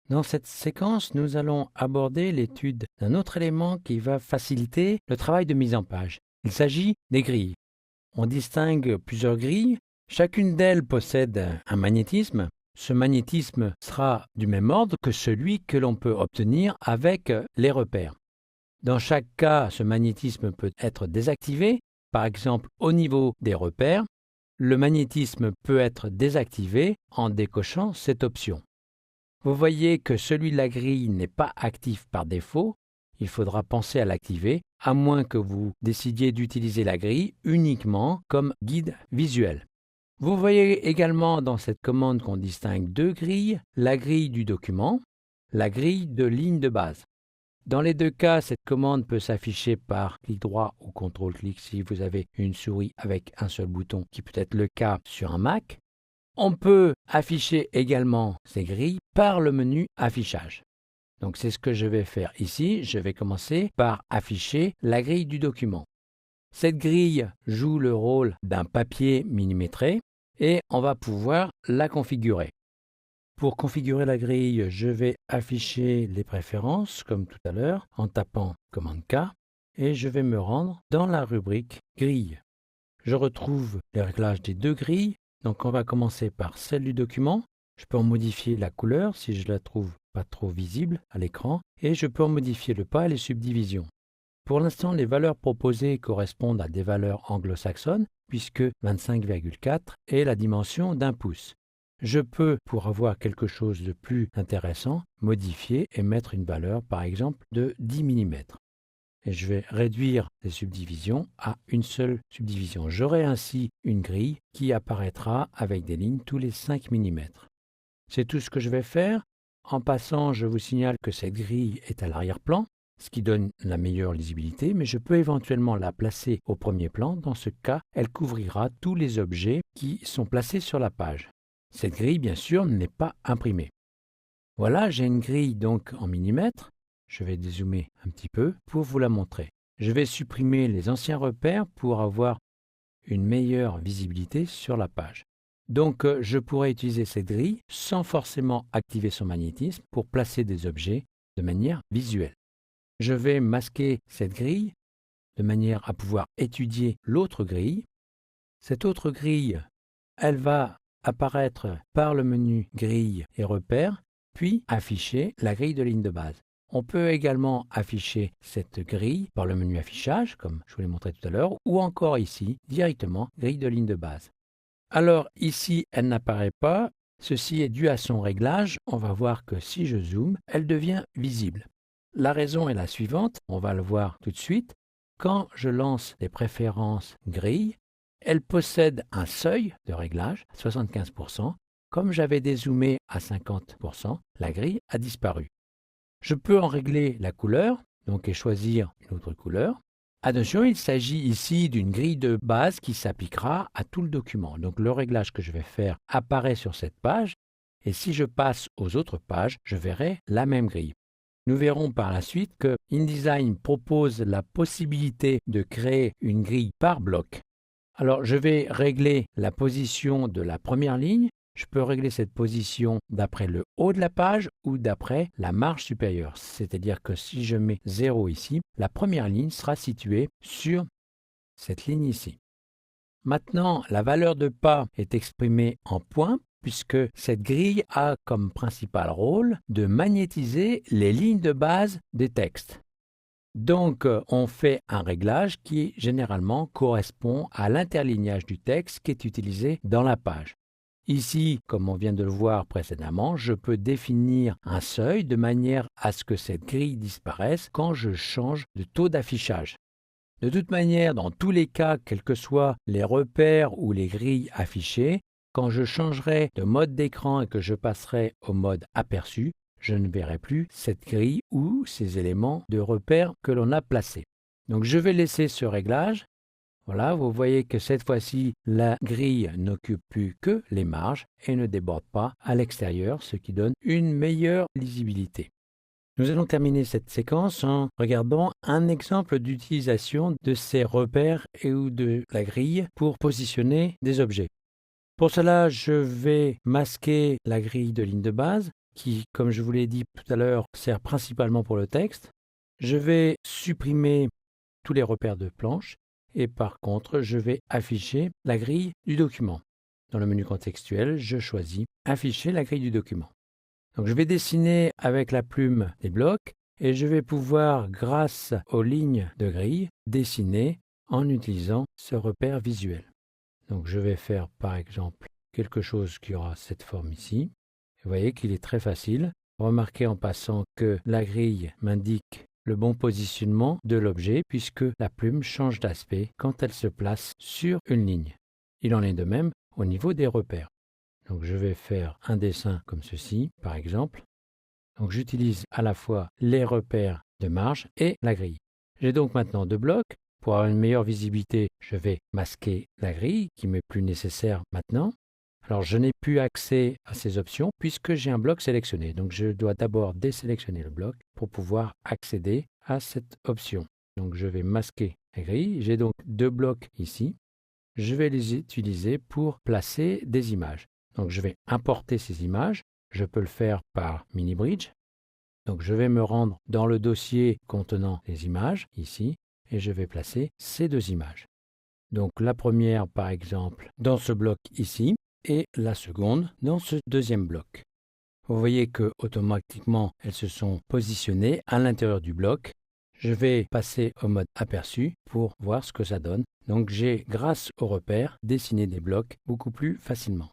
Dans cette séquence, nous allons aborder l'étude d'un autre élément qui va faciliter le travail de mise en page. Il s'agit des grilles. On distingue plusieurs grilles. Chacune d'elles possède un magnétisme. Ce magnétisme sera du même ordre que celui que l'on peut obtenir avec les repères. Dans chaque cas, ce magnétisme peut être désactivé. Par exemple, au niveau des repères, le magnétisme peut être désactivé en décochant cette option. Vous voyez que celui de la grille n'est pas actif par défaut. Il faudra penser à l'activer, à moins que vous décidiez d'utiliser la grille uniquement comme guide visuel. Vous voyez également dans cette commande qu'on distingue deux grilles, la grille du document, la grille de ligne de base. Dans les deux cas, cette commande peut s'afficher par clic droit ou CTRL-clic si vous avez une souris avec un seul bouton, qui peut être le cas sur un Mac. On peut afficher également ces grilles par le menu Affichage. Donc c'est ce que je vais faire ici. Je vais commencer par afficher la grille du document. Cette grille joue le rôle d'un papier millimétré et on va pouvoir la configurer. Pour configurer la grille, je vais afficher les préférences comme tout à l'heure en tapant commande K et je vais me rendre dans la rubrique grille. Je retrouve les réglages des deux grilles. Donc on va commencer par celle du document. Je peux en modifier la couleur si je la trouve pas trop visible à l'écran et je peux en modifier le pas et les subdivisions. Pour l'instant, les valeurs proposées correspondent à des valeurs anglo-saxonnes puisque 25,4 est la dimension d'un pouce. Je peux, pour avoir quelque chose de plus intéressant, modifier et mettre une valeur par exemple de 10 mm. Et je vais réduire les subdivisions à une seule subdivision. J'aurai ainsi une grille qui apparaîtra avec des lignes tous les 5 mm. C'est tout ce que je vais faire. En passant, je vous signale que cette grille est à l'arrière-plan, ce qui donne la meilleure lisibilité, mais je peux éventuellement la placer au premier plan. Dans ce cas, elle couvrira tous les objets qui sont placés sur la page. Cette grille, bien sûr, n'est pas imprimée. Voilà, j'ai une grille donc en millimètres. Je vais dézoomer un petit peu pour vous la montrer. Je vais supprimer les anciens repères pour avoir une meilleure visibilité sur la page. Donc, je pourrais utiliser cette grille sans forcément activer son magnétisme pour placer des objets de manière visuelle. Je vais masquer cette grille de manière à pouvoir étudier l'autre grille. Cette autre grille, elle va apparaître par le menu grille et repères, puis afficher la grille de ligne de base. On peut également afficher cette grille par le menu affichage, comme je vous l'ai montré tout à l'heure, ou encore ici, directement, grille de ligne de base. Alors ici, elle n'apparaît pas. Ceci est dû à son réglage. On va voir que si je zoome, elle devient visible. La raison est la suivante, on va le voir tout de suite. Quand je lance les préférences grille, elle possède un seuil de réglage à 75%. Comme j'avais dézoomé à 50%, la grille a disparu. Je peux en régler la couleur, donc et choisir une autre couleur. Attention, il s'agit ici d'une grille de base qui s'appliquera à tout le document. Donc le réglage que je vais faire apparaît sur cette page et si je passe aux autres pages, je verrai la même grille. Nous verrons par la suite que InDesign propose la possibilité de créer une grille par bloc. Alors je vais régler la position de la première ligne. Je peux régler cette position d'après le haut de la page ou d'après la marge supérieure. C'est-à-dire que si je mets 0 ici, la première ligne sera située sur cette ligne ici. Maintenant, la valeur de pas est exprimée en points puisque cette grille a comme principal rôle de magnétiser les lignes de base des textes. Donc, on fait un réglage qui généralement correspond à l'interlignage du texte qui est utilisé dans la page. Ici, comme on vient de le voir précédemment, je peux définir un seuil de manière à ce que cette grille disparaisse quand je change de taux d'affichage. De toute manière, dans tous les cas, quels que soient les repères ou les grilles affichées, quand je changerai de mode d'écran et que je passerai au mode aperçu, je ne verrai plus cette grille ou ces éléments de repères que l'on a placés. Donc je vais laisser ce réglage. Voilà, vous voyez que cette fois-ci, la grille n'occupe plus que les marges et ne déborde pas à l'extérieur, ce qui donne une meilleure lisibilité. Nous allons terminer cette séquence en regardant un exemple d'utilisation de ces repères et ou de la grille pour positionner des objets. Pour cela, je vais masquer la grille de ligne de base. qui, comme je vous l'ai dit tout à l'heure, sert principalement pour le texte. Je vais supprimer tous les repères de planche et par contre, je vais afficher la grille du document. Dans le menu contextuel, je choisis Afficher la grille du document. Donc je vais dessiner avec la plume des blocs et je vais pouvoir, grâce aux lignes de grille, dessiner en utilisant ce repère visuel. Donc je vais faire par exemple quelque chose qui aura cette forme ici. Vous voyez qu'il est très facile. Remarquez en passant que la grille m'indique le bon positionnement de l'objet puisque la plume change d'aspect quand elle se place sur une ligne. Il en est de même au niveau des repères. Donc je vais faire un dessin comme ceci, par exemple. Donc j'utilise à la fois les repères de marge et la grille. J'ai donc maintenant deux blocs. Pour avoir une meilleure visibilité, je vais masquer la grille qui m'est plus nécessaire maintenant. Alors je n'ai plus accès à ces options puisque j'ai un bloc sélectionné. Donc je dois d'abord désélectionner le bloc pour pouvoir accéder à cette option. Donc je vais masquer la grille. J'ai donc deux blocs ici. Je vais les utiliser pour placer des images. Donc je vais importer ces images. Je peux le faire par mini-bridge. Donc je vais me rendre dans le dossier contenant les images ici et je vais placer ces deux images. Donc la première par exemple dans ce bloc ici et la seconde dans ce deuxième bloc. Vous voyez que automatiquement elles se sont positionnées à l'intérieur du bloc. Je vais passer au mode aperçu pour voir ce que ça donne. Donc j'ai, grâce aux repères, dessiné des blocs beaucoup plus facilement.